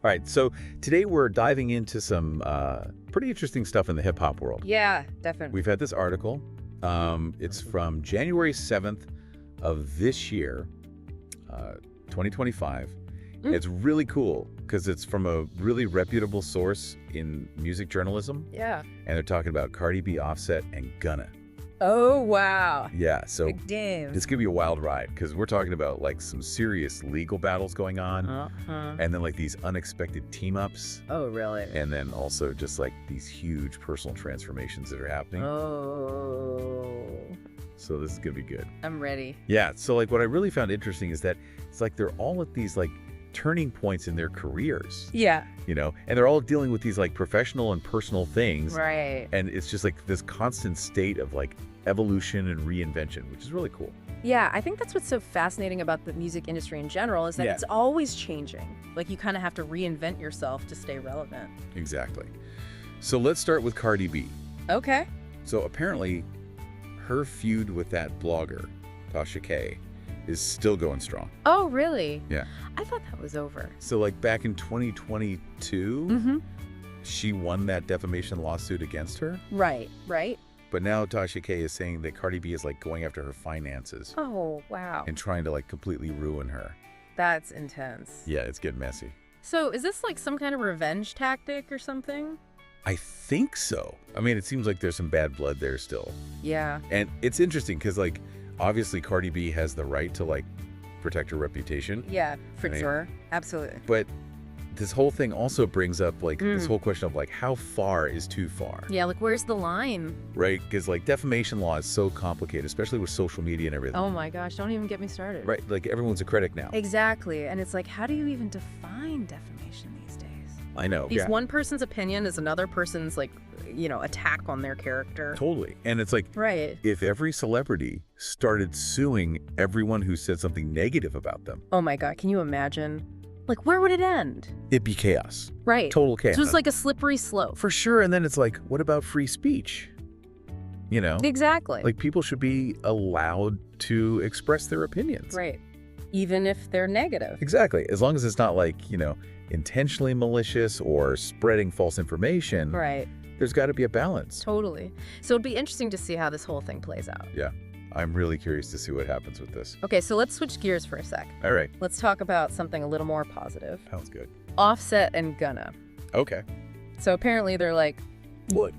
All right, so today we're diving into some pretty interesting stuff in the hip-hop world. Yeah, definitely. We've had this article. It's from January 7th of this year, 2025. It's really cool because it's from a really reputable source in music journalism. Yeah. And they're talking about Cardi B, Offset, and Gunna. Oh, wow. Yeah, so Big damn. this could be a wild ride because we're talking about like some serious legal battles going on, and then like these unexpected team-ups. Oh, really? And then also just like these huge personal transformations that are happening. Oh. So this is gonna be good. I'm ready. Yeah, so like what I really found interesting is that it's like they're all at these like turning points in their careers. Yeah. You know, and they're all dealing with these like professional and personal things. Right. And it's just like this constant state of like evolution and reinvention, which is really cool. Yeah, I think that's what's so fascinating about the music industry in general is that it's always changing. Like you kind of have to reinvent yourself to stay relevant. Exactly. So let's start with Cardi B. Okay. So apparently her feud with that blogger, Tasha K, is still going strong. Oh, really? Yeah. I thought that was over. So like back in 2022, she won that defamation lawsuit against her. Right, right. But now Tasha K is saying that Cardi B is like going after her finances Oh, wow. and trying to like completely ruin her. That's intense. Yeah, it's getting messy. So is this like some kind of revenge tactic or something? I think so. I mean, it seems like there's some bad blood there still. Yeah. And it's interesting because like obviously Cardi B has the right to like protect her reputation. Yeah, for I mean, sure. Absolutely. But this whole thing also brings up like this whole question of like how far is too far? Yeah, like where's the line? Right? Because like defamation law is so complicated, especially with social media and everything. Oh my gosh, don't even get me started. Right? Like everyone's a critic now. Exactly. And it's like, how do you even define defamation these days? I know. Because one person's opinion is another person's like, attack on their character. Totally. And it's like, Right. if every celebrity started suing everyone who said something negative about them, Oh my God, can you imagine? Like, where would it end? it'd be chaos. Right. Total chaos. So it's like a slippery slope. For sure. And then it's like, what about free speech? You know? Exactly. Like people should be allowed to express their opinions. Right. Even if they're negative. Exactly. As long as it's not like, intentionally malicious or spreading false information. Right. There's got to be a balance. Totally. So it'd be interesting to see how this whole thing plays out. Yeah. I'm really curious to see what happens with this. Okay, so let's switch gears for a sec. All right. Let's talk about something a little more positive. Sounds good. Offset and Gunna. Okay. So apparently they're like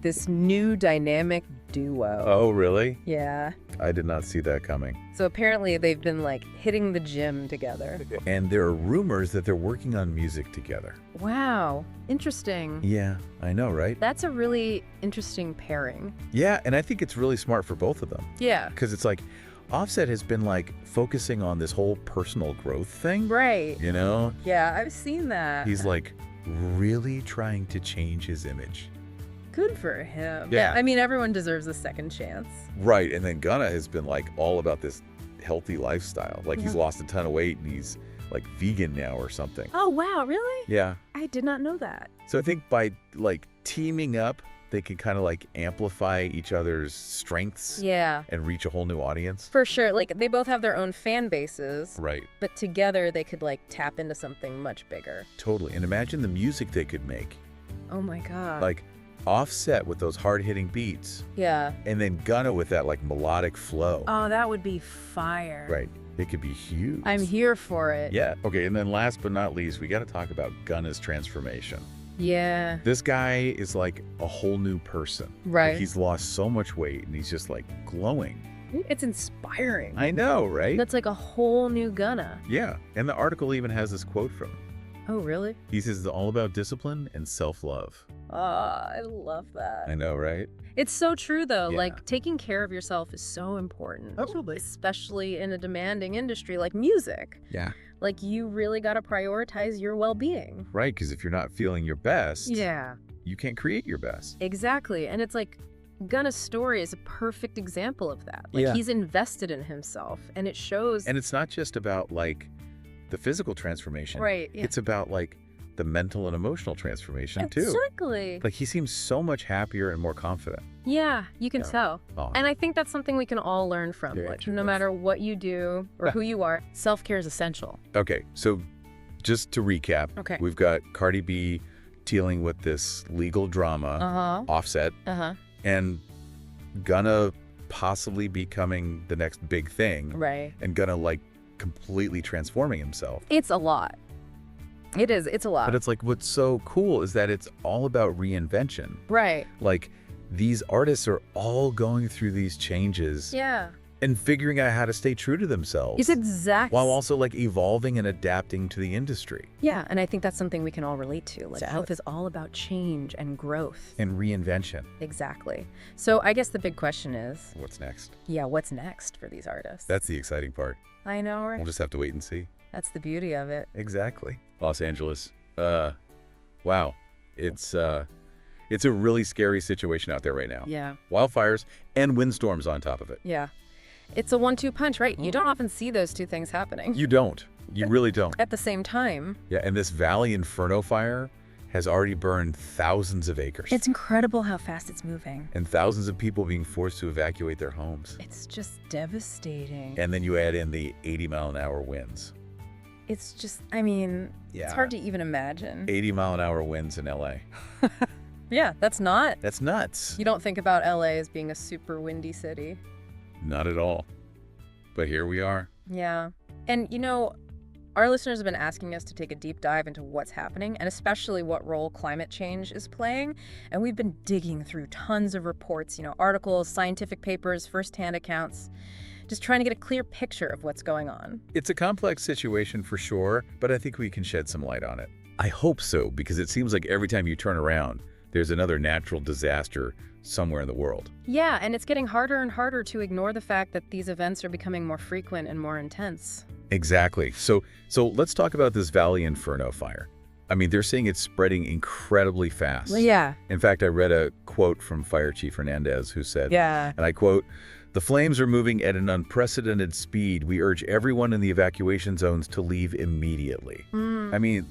this new dynamic duo. Oh, really? Yeah. I did not see that coming. So apparently they've been like hitting the gym together. And there are rumors that they're working on music together. Wow. Interesting. Yeah, I know, right? That's a really interesting pairing. Yeah, and I think it's really smart for both of them. Yeah. Because it's like, Offset has been like focusing on this whole personal growth thing. Right. You know? Yeah, I've seen that. He's like really trying to change his image. Good for him. Yeah. I mean, everyone deserves a second chance. Right, and then Gunna has been like all about this healthy lifestyle. Like he's lost a ton of weight and he's like vegan now or something. Oh, wow, really? Yeah. I did not know that. So I think by like teaming up, they can kind of like amplify each other's strengths Yeah. and reach a whole new audience. For sure. Like, they both have their own fan bases. Right. But together, they could, like, tap into something much bigger. Totally. And imagine the music they could make. Oh, my God. Like Offset with those hard-hitting beats. Yeah. And then Gunna with that like melodic flow. Oh, that would be fire. Right. It could be huge. I'm here for it. Yeah. Okay. And then last but not least, we got to talk about Gunna's transformation. Yeah. This guy is like a whole new person. Right. Like, he's lost so much weight and he's just like glowing. It's inspiring. I know, right? That's like a whole new Gunna. Yeah. And the article even has this quote from him. Oh, really? He says it's all about discipline and self-love. Oh, I love that. I know, right? It's so true, though. Yeah. Like, taking care of yourself is so important. Absolutely. Especially in a demanding industry like music. Yeah. Like, you really got to prioritize your well-being. Right. Because if you're not feeling your best, Yeah. you can't create your best. Exactly. And it's like, Gunna's story is a perfect example of that. Like, Yeah. he's invested in himself, and it shows. And it's not just about like the physical transformation. Right. Yeah. It's about like the mental and emotional transformation too. Exactly. Like he seems so much happier and more confident. Yeah, you can Yeah. tell. Oh, And I think that's something we can all learn from. Very Like, true. no matter what you do or who you are, self-care is essential. okay, so just to recap, Okay. we've got Cardi B dealing with this legal drama, Offset, and Gunna possibly becoming the next big thing. Right. And Gunna, like, completely transforming himself. It's a lot. It is. It's a lot. But it's like, what's so cool is that it's all about reinvention. Right. Like, these artists are all going through these changes. Yeah. And figuring out how to stay true to themselves. It's exactly. While also, like, evolving and adapting to the industry. Yeah, and I think that's something we can all relate to. Like, health is all about change and growth. And reinvention. Exactly. So I guess the big question is... What's next? Yeah, what's next for these artists? That's the exciting part. I know, right? We'll just have to wait and see. That's the beauty of it. Exactly. Los Angeles. Wow. It's a really scary situation out there right now. Yeah. Wildfires and windstorms on top of it. Yeah. It's a 1-2 punch, right? You don't often see those two things happening. You don't. You really don't. At the same time. Yeah, and this Valley Inferno fire has already burned thousands of acres. It's incredible how fast it's moving. And thousands of people being forced to evacuate their homes. It's just devastating. And then you add in the 80-mile-an-hour winds. It's just, I mean, it's hard to even imagine. 80-mile-an-hour winds in LA. Yeah, that's nuts. You don't think about LA as being a super windy city. Not at all. But here we are. Yeah. And, you know, our listeners have been asking us to take a deep dive into what's happening and especially what role climate change is playing. And we've been digging through tons of reports, you know, articles, scientific papers, firsthand accounts, just trying to get a clear picture of what's going on. It's a complex situation for sure, but I think we can shed some light on it. I hope so, because it seems like every time you turn around, there's another natural disaster somewhere in the world. Yeah, and it's getting harder and harder to ignore the fact that these events are becoming more frequent and more intense. Exactly. So let's talk about this Valley Inferno fire. I mean, they're saying it's spreading incredibly fast. Yeah. In fact, I read a quote from Fire Chief Hernandez who said, yeah, and I quote, "The flames are moving at an unprecedented speed. We urge everyone in the evacuation zones to leave immediately." I mean,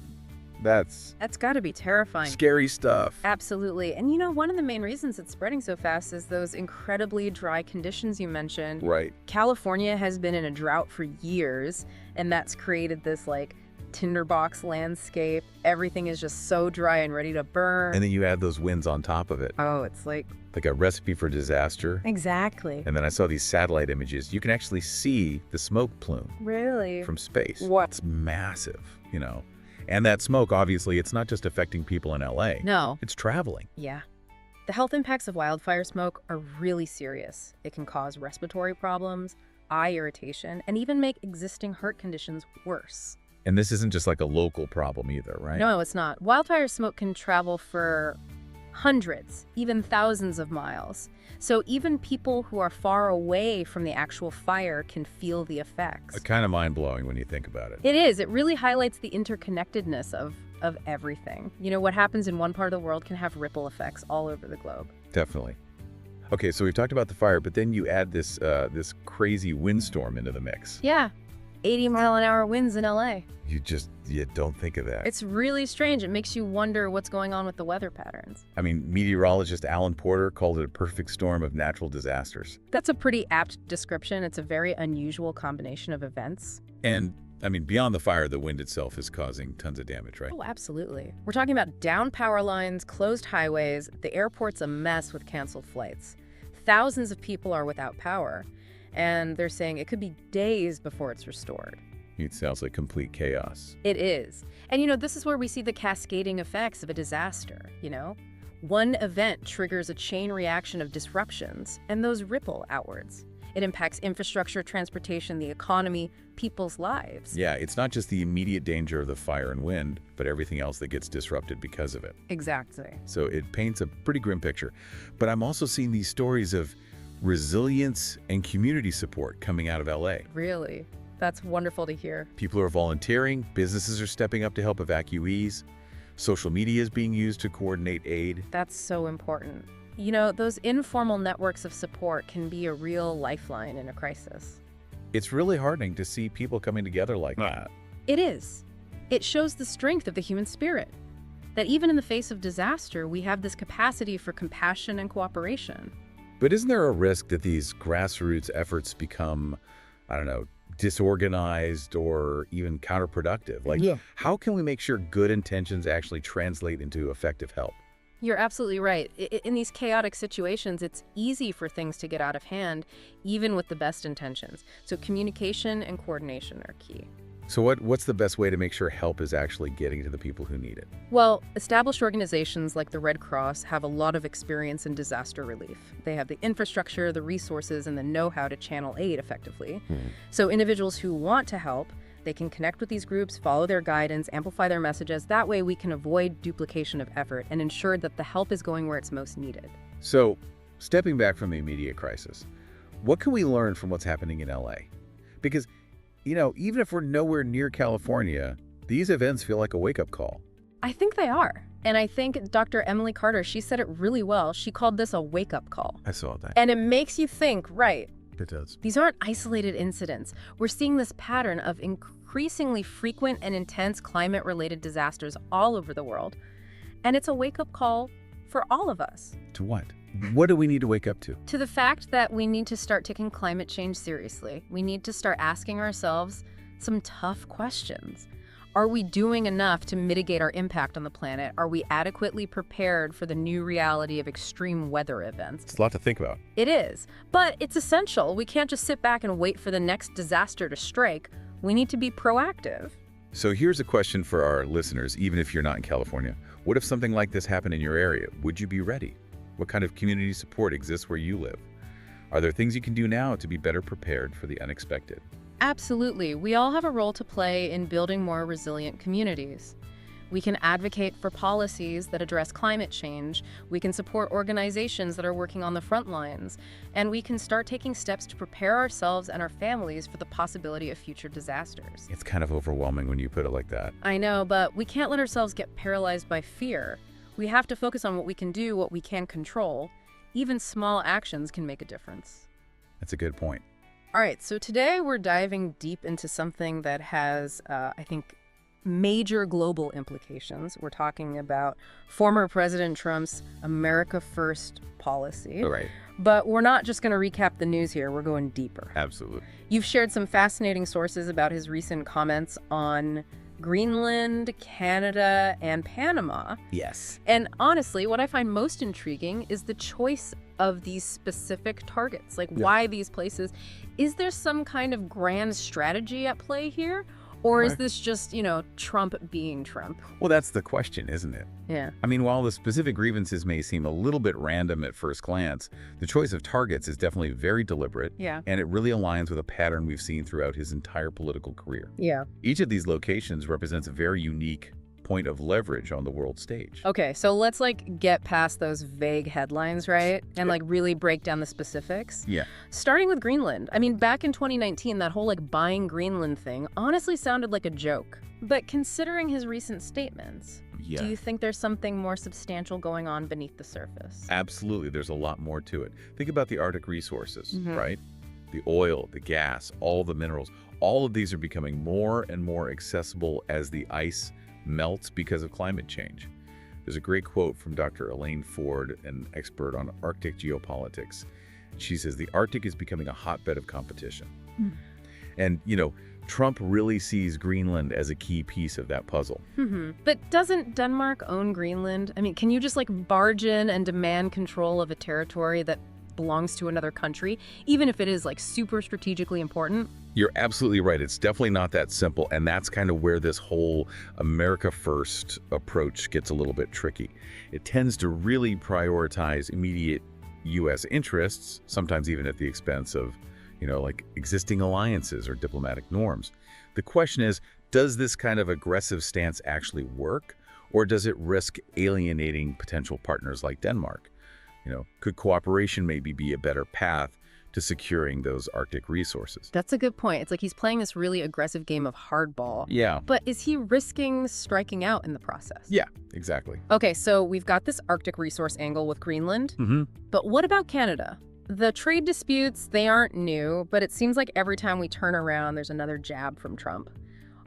that's got to be terrifying. Scary stuff. Absolutely. And you know, one of the main reasons it's spreading so fast is those incredibly dry conditions you mentioned. Right. California has been in a drought for years, and that's created this like tinderbox landscape. Everything is just so dry and ready to burn. And then you add those winds on top of it. Oh, it's like a recipe for disaster. Exactly. And then I saw these satellite images. You can actually see the smoke plume. Really? From space. What? It's massive, you know. And that smoke, obviously, it's not just affecting people in LA. No. It's traveling. Yeah. The health impacts of wildfire smoke are really serious. It can cause respiratory problems, eye irritation, and even make existing heart conditions worse. And this isn't just like a local problem either, right? No, it's not. Wildfire smoke can travel for hundreds, even thousands of miles. So even people who are far away from the actual fire can feel the effects. Kind of mind-blowing when you think about it. It is. It really highlights the interconnectedness of everything. You know, what happens in one part of the world can have ripple effects all over the globe. Definitely. Okay, so we've talked about the fire, but then you add this crazy windstorm into the mix. Yeah. 80-mile-an-hour winds in LA. You don't think of that. It's really strange. It makes you wonder what's going on with the weather patterns. I mean, meteorologist Alan Porter called it a perfect storm of natural disasters. That's a pretty apt description. It's a very unusual combination of events. And, I mean, beyond the fire, the wind itself is causing tons of damage, right? Oh, absolutely. We're talking about downed power lines, closed highways, the airport's a mess with canceled flights. Thousands of people are without power. And they're saying it could be days before it's restored. It sounds like complete chaos. It is. And, you know, this is where we see the cascading effects of a disaster, you know? One event triggers a chain reaction of disruptions, and those ripple outwards. It impacts infrastructure, transportation, the economy, people's lives. Yeah, it's not just the immediate danger of the fire and wind, but everything else that gets disrupted because of it. Exactly. So it paints a pretty grim picture. But I'm also seeing these stories of resilience and community support coming out of LA. Really? That's wonderful to hear. People are volunteering, businesses are stepping up to help evacuees, social media is being used to coordinate aid. That's so important. You know, those informal networks of support can be a real lifeline in a crisis. It's really heartening to see people coming together like that. It is. It shows the strength of the human spirit. That even in the face of disaster, we have this capacity for compassion and cooperation. But isn't there a risk that these grassroots efforts become, I don't know, disorganized or even counterproductive. Like, how can we make sure good intentions actually translate into effective help? You're absolutely right. In these chaotic situations, it's easy for things to get out of hand, even with the best intentions. So communication and coordination are key. So what's the best way to make sure help is actually getting to the people who need it? Well, established organizations like the Red Cross have a lot of experience in disaster relief. They have the infrastructure, the resources, and the know-how to channel aid effectively. So individuals who want to help, they can connect with these groups, follow their guidance, amplify their messages. That way we can avoid duplication of effort and ensure that the help is going where it's most needed. So, stepping back from the immediate crisis, what can we learn from what's happening in LA? Because, even if we're nowhere near California, these events feel like a wake-up call. I think they are. And I think Dr. Emily Carter, she said it really well. She called this a wake-up call. I saw that. And it makes you think, right? It does. These aren't isolated incidents. We're seeing this pattern of increasingly frequent and intense climate-related disasters all over the world. And it's a wake-up call for all of us. To what? What do we need to wake up to? To the fact that we need to start taking climate change seriously. We need to start asking ourselves some tough questions. Are we doing enough to mitigate our impact on the planet? Are we adequately prepared for the new reality of extreme weather events? It's a lot to think about. It is, but it's essential. We can't just sit back and wait for the next disaster to strike. We need to be proactive. So here's a question for our listeners, even if you're not in California. What if something like this happened in your area? Would you be ready? What kind of community support exists where you live? Are there things you can do now to be better prepared for the unexpected? Absolutely. We all have a role to play in building more resilient communities. We can advocate for policies that address climate change. We can support organizations that are working on the front lines. And we can start taking steps to prepare ourselves and our families for the possibility of future disasters. It's kind of overwhelming when you put it like that. I know, but we can't let ourselves get paralyzed by fear. We have to focus on what we can do, what we can control. Even small actions can make a difference. That's a good point. All right, so today we're diving deep into something that has, I think, major global implications. We're talking about former President Trump's America First policy. All right. But we're not just going to recap the news here. We're going deeper. Absolutely. You've shared some fascinating sources about his recent comments on Greenland, Canada, and Panama. Yes. And honestly, what I find most intriguing is the choice of these specific targets. Like, why these places? Is there some kind of grand strategy at play here? Or is this just, Trump being Trump? Well, that's the question, isn't it? Yeah. I mean, while the specific grievances may seem a little bit random at first glance, the choice of targets is definitely very deliberate. Yeah. And it really aligns with a pattern we've seen throughout his entire political career. Yeah. Each of these locations represents a very unique point of leverage on the world stage. Okay, so let's get past those vague headlines, right? And really break down the specifics. Yeah. Starting with Greenland. I mean, back in 2019, that whole buying Greenland thing honestly sounded like a joke. But considering his recent statements, do you think there's something more substantial going on beneath the surface? Absolutely. There's a lot more to it. Think about the Arctic resources, right? The oil, the gas, all the minerals. All of these are becoming more and more accessible as the ice melts because of climate change. There's a great quote from Dr. Elaine Ford, an expert on Arctic geopolitics. She says, the Arctic is becoming a hotbed of competition. And, Trump really sees Greenland as a key piece of that puzzle. But doesn't Denmark own Greenland? I mean, can you just barge in and demand control of a territory that belongs to another country, even if it is super strategically important? You're absolutely right. It's definitely not that simple, and that's kind of where this whole America First approach gets a little bit tricky. It tends to really prioritize immediate U.S. interests, sometimes even at the expense of, existing alliances or diplomatic norms. The question is, does this kind of aggressive stance actually work, or does it risk alienating potential partners like Denmark? Could cooperation maybe be a better path to securing those Arctic resources? That's a good point. It's he's playing this really aggressive game of hardball. Yeah. But is he risking striking out in the process? Yeah, exactly. Okay, so we've got this Arctic resource angle with Greenland. But what about Canada? The trade disputes, they aren't new, but it seems like every time we turn around, there's another jab from Trump.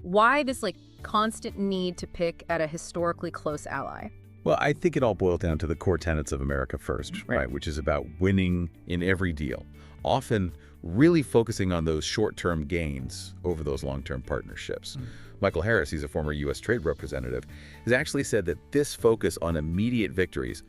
Why this constant need to pick at a historically close ally? Well, I think it all boils down to the core tenets of America First, right? Which is about winning in every deal, often really focusing on those short-term gains over those long-term partnerships. Michael Harris, he's a former U.S. trade representative, has actually said that this focus on immediate victories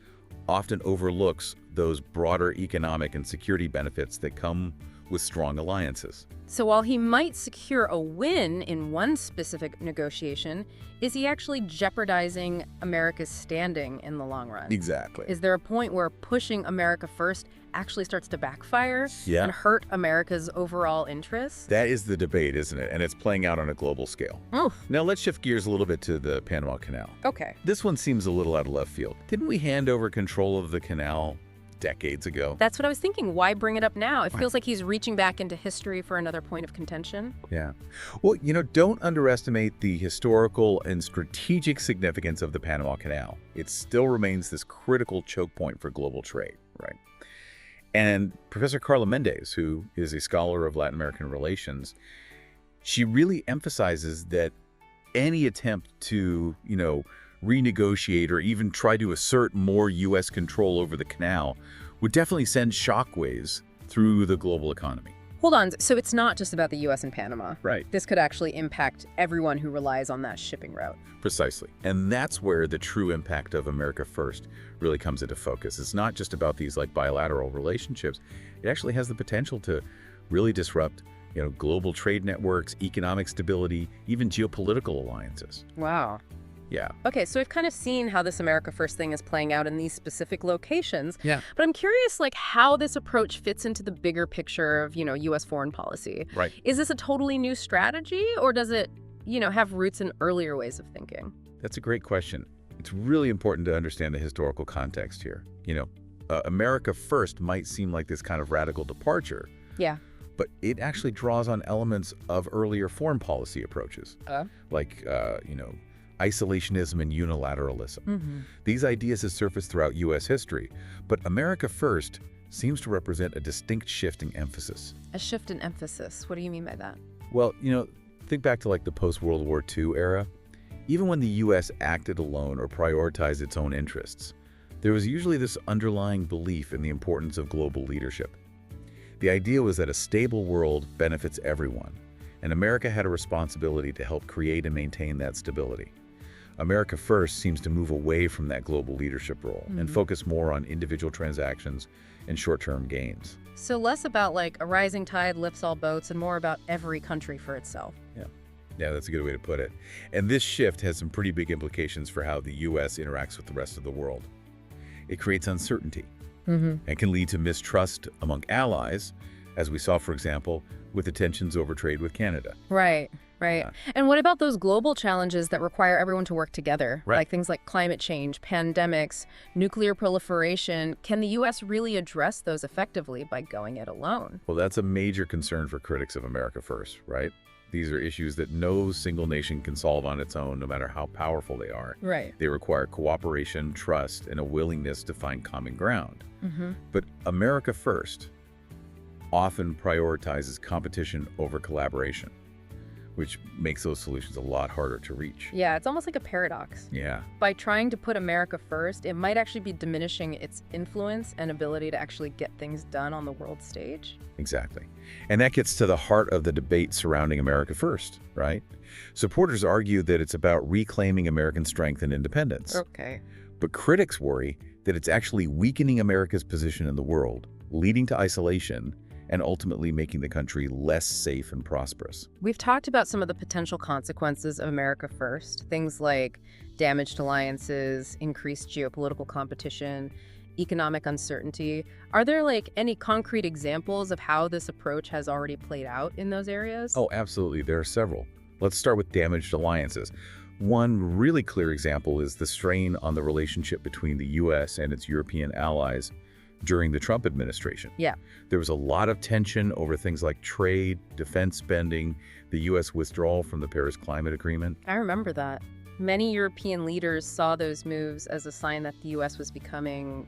often overlooks those broader economic and security benefits that come with strong alliances. So while he might secure a win in one specific negotiation, is he actually jeopardizing America's standing in the long run? Exactly. Is there a point where pushing America first actually starts to backfire Yeah. and hurt America's overall interests? That is the debate, isn't it? And it's playing out on a global scale. Oh, Now let's shift gears a little bit to the Panama Canal. okay. This one seems a little out of left field. Didn't we hand over control of the canal decades ago? That's what I was thinking. Why bring it up now? It feels like he's reaching back into history for another point of contention. Yeah. Well, don't underestimate the historical and strategic significance of the Panama Canal. It still remains this critical choke point for global trade, right? And Professor Carla Mendez, who is a scholar of Latin American relations, she really emphasizes that any attempt to, renegotiate or even try to assert more U.S. control over the canal would definitely send shockwaves through the global economy. Hold on. So it's not just about the U.S. and Panama. Right. This could actually impact everyone who relies on that shipping route. Precisely. And that's where the true impact of America First really comes into focus. It's not just about these bilateral relationships. It actually has the potential to really disrupt, global trade networks, economic stability, even geopolitical alliances. Wow. Yeah. Okay, so we've kind of seen how this America First thing is playing out in these specific locations. Yeah. But I'm curious, how this approach fits into the bigger picture of, U.S. foreign policy. Right. Is this a totally new strategy, or does it, have roots in earlier ways of thinking? That's a great question. It's really important to understand the historical context here. America First might seem like this kind of radical departure. Yeah. But it actually draws on elements of earlier foreign policy approaches, isolationism and unilateralism. These ideas have surfaced throughout U.S. history, but America First seems to represent a distinct shift in emphasis. A shift in emphasis. What do you mean by that? Well, think back to the post-World War II era. Even when the U.S. acted alone or prioritized its own interests, there was usually this underlying belief in the importance of global leadership. The idea was that a stable world benefits everyone, and America had a responsibility to help create and maintain that stability. America First seems to move away from that global leadership role and focus more on individual transactions and short-term gains. So less about a rising tide lifts all boats and more about every country for itself. Yeah, that's a good way to put it. And this shift has some pretty big implications for how the U.S. interacts with the rest of the world. It creates uncertainty and can lead to mistrust among allies, as we saw, for example, with the tensions over trade with Canada. Right. Yeah. And what about those global challenges that require everyone to work together? Right. Like things like climate change, pandemics, nuclear proliferation. Can the U.S. really address those effectively by going it alone? Well, that's a major concern for critics of America First, right? These are issues that no single nation can solve on its own, no matter how powerful they are. Right. They require cooperation, trust, and a willingness to find common ground. But America First often prioritizes competition over collaboration, which makes those solutions a lot harder to reach. Yeah, it's almost like a paradox. Yeah. By trying to put America first, it might actually be diminishing its influence and ability to actually get things done on the world stage. Exactly. And that gets to the heart of the debate surrounding America First, right? Supporters argue that it's about reclaiming American strength and independence. Okay. But critics worry that it's actually weakening America's position in the world, leading to isolation, and ultimately making the country less safe and prosperous. We've talked about some of the potential consequences of America First, things like damaged alliances, increased geopolitical competition, economic uncertainty. Are there any concrete examples of how this approach has already played out in those areas? Oh, absolutely. There are several. Let's start with damaged alliances. One really clear example is the strain on the relationship between the U.S. and its European allies during the Trump administration. Yeah. There was a lot of tension over things like trade, defense spending, the U.S. withdrawal from the Paris Climate Agreement. I remember that. Many European leaders saw those moves as a sign that the U.S. was becoming,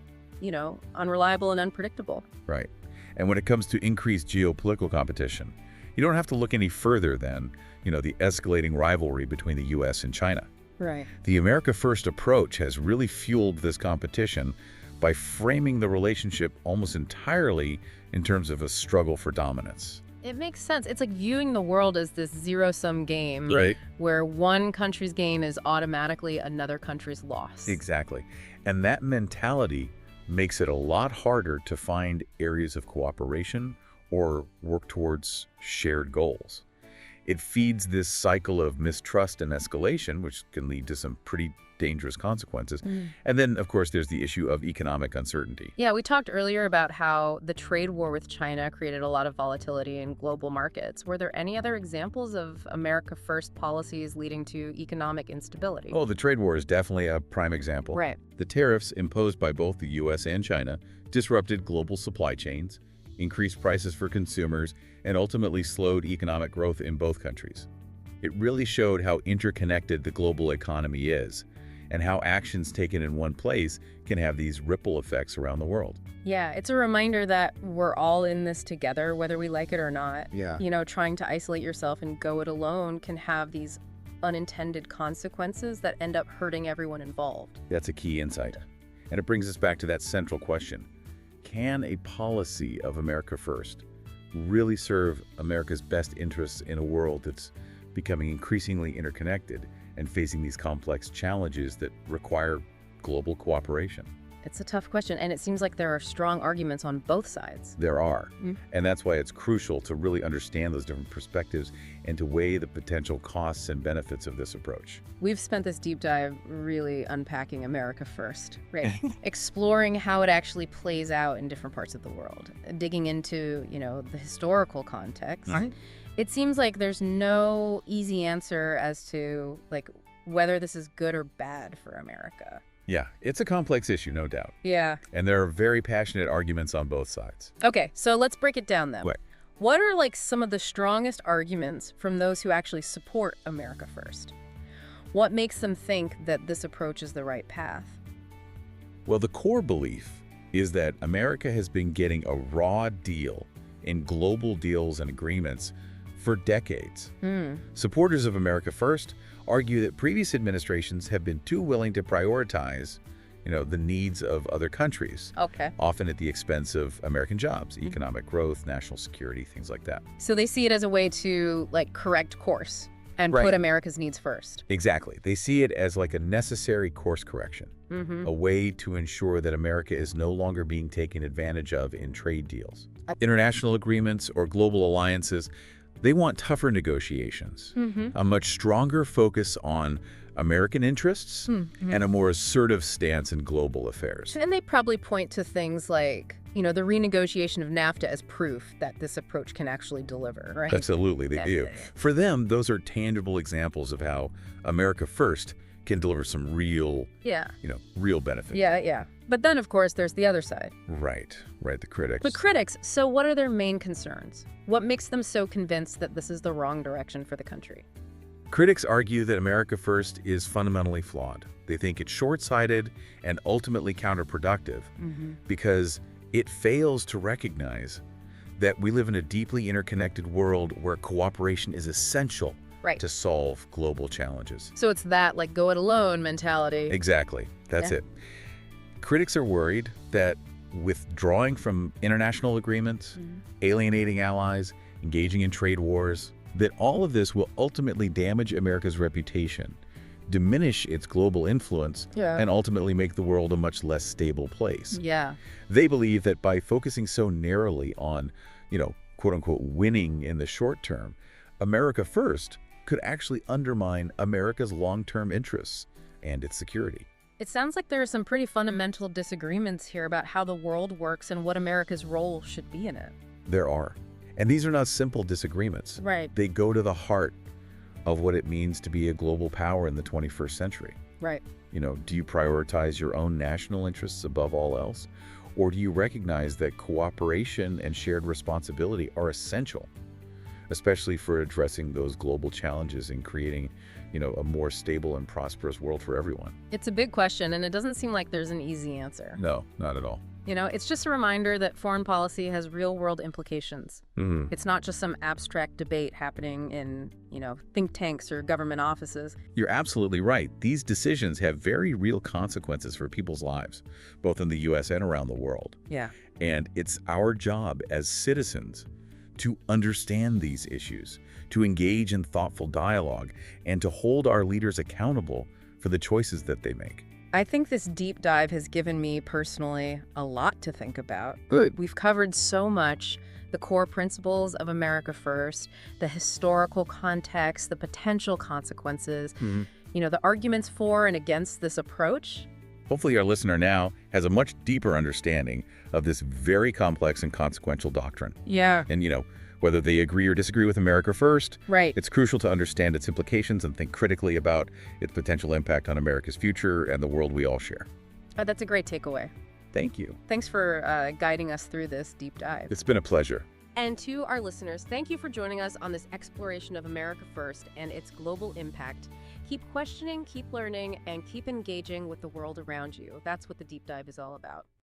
unreliable and unpredictable. Right. And when it comes to increased geopolitical competition, you don't have to look any further than, the escalating rivalry between the U.S. and China. Right. The America First approach has really fueled this competition by framing the relationship almost entirely in terms of a struggle for dominance. It makes sense. It's like viewing the world as this zero-sum game Right. where one country's gain is automatically another country's loss. Exactly. And that mentality makes it a lot harder to find areas of cooperation or work towards shared goals. It feeds this cycle of mistrust and escalation, which can lead to some pretty dangerous consequences. And then, of course, there's the issue of economic uncertainty. Yeah, we talked earlier about how the trade war with China created a lot of volatility in global markets. Were there any other examples of America First policies leading to economic instability? Oh, the trade war is definitely a prime example. Right. The tariffs imposed by both the U.S. and China disrupted global supply chains, increased prices for consumers, and ultimately slowed economic growth in both countries. It really showed how interconnected the global economy is, and how actions taken in one place can have these ripple effects around the world. Yeah, it's a reminder that we're all in this together, whether we like it or not. Yeah. You know, trying to isolate yourself and go it alone can have these unintended consequences that end up hurting everyone involved. That's a key insight. And it brings us back to that central question. Can a policy of America First really serve America's best interests in a world that's becoming increasingly interconnected and facing these complex challenges that require global cooperation? It's a tough question, and it seems like there are strong arguments on both sides. There are. And that's why it's crucial to really understand those different perspectives and to weigh the potential costs and benefits of this approach. We've spent this deep dive really unpacking America First, right? Exploring how it actually plays out in different parts of the world, digging into, the historical context. Right. It seems like there's no easy answer as to, whether this is good or bad for America. Yeah, it's a complex issue, no doubt. Yeah. And there are very passionate arguments on both sides. Okay, so let's break it down then. Right. What are, some of the strongest arguments from those who actually support America First? What makes them think that this approach is the right path? Well, the core belief is that America has been getting a raw deal in global deals and agreements for decades. Supporters of America First argue that previous administrations have been too willing to prioritize, the needs of other countries, Okay. often at the expense of American jobs, economic growth, national security, things like that. So they see it as a way to, correct course and Right. put America's needs first. Exactly. They see it as like a necessary course correction, a way to ensure that America is no longer being taken advantage of in trade deals. International agreements or global alliances, they want tougher negotiations, a much stronger focus on American interests, and a more assertive stance in global affairs. And they probably point to things like, the renegotiation of NAFTA as proof that this approach can actually deliver, right? Absolutely, they do. For them, those are tangible examples of how America First can deliver some real, Yeah. real benefit. Yeah. But then, of course, there's the other side. Right, the critics. But critics, so what are their main concerns? What makes them so convinced that this is the wrong direction for the country? Critics argue that America First is fundamentally flawed. They think it's short-sighted and ultimately counterproductive because it fails to recognize that we live in a deeply interconnected world where cooperation is essential Right. to solve global challenges. So it's that, go it alone mentality. Exactly. That's Yeah. it. Critics are worried that withdrawing from international agreements, alienating allies, engaging in trade wars, that all of this will ultimately damage America's reputation, diminish its global influence, Yeah. and ultimately make the world a much less stable place. Yeah. They believe that by focusing so narrowly on, quote-unquote, winning in the short term, America First could actually undermine America's long-term interests and its security. It sounds like there are some pretty fundamental disagreements here about how the world works and what America's role should be in it. There are. And these are not simple disagreements. Right. They go to the heart of what it means to be a global power in the 21st century. Right. Do you prioritize your own national interests above all else? Or do you recognize that cooperation and shared responsibility are essential, especially for addressing those global challenges and creating, a more stable and prosperous world for everyone? It's a big question, and it doesn't seem like there's an easy answer. No, not at all. You know, it's just a reminder that foreign policy has real-world implications. Mhm. It's not just some abstract debate happening in, think tanks or government offices. You're absolutely right. These decisions have very real consequences for people's lives, both in the U.S. and around the world. Yeah. And it's our job as citizens to understand these issues, to engage in thoughtful dialogue, and to hold our leaders accountable for the choices that they make. I think this deep dive has given me, personally, a lot to think about. Good. We've covered so much: the core principles of America First, the historical context, the potential consequences, the arguments for and against this approach. Hopefully our listener now has a much deeper understanding of this very complex and consequential doctrine. Yeah. And, whether they agree or disagree with America First, Right. it's crucial to understand its implications and think critically about its potential impact on America's future and the world we all share. That's a great takeaway. Thank you. Thanks for guiding us through this deep dive. It's been a pleasure. And to our listeners, thank you for joining us on this exploration of America First and its global impact. Keep questioning, keep learning, and keep engaging with the world around you. That's what the deep dive is all about.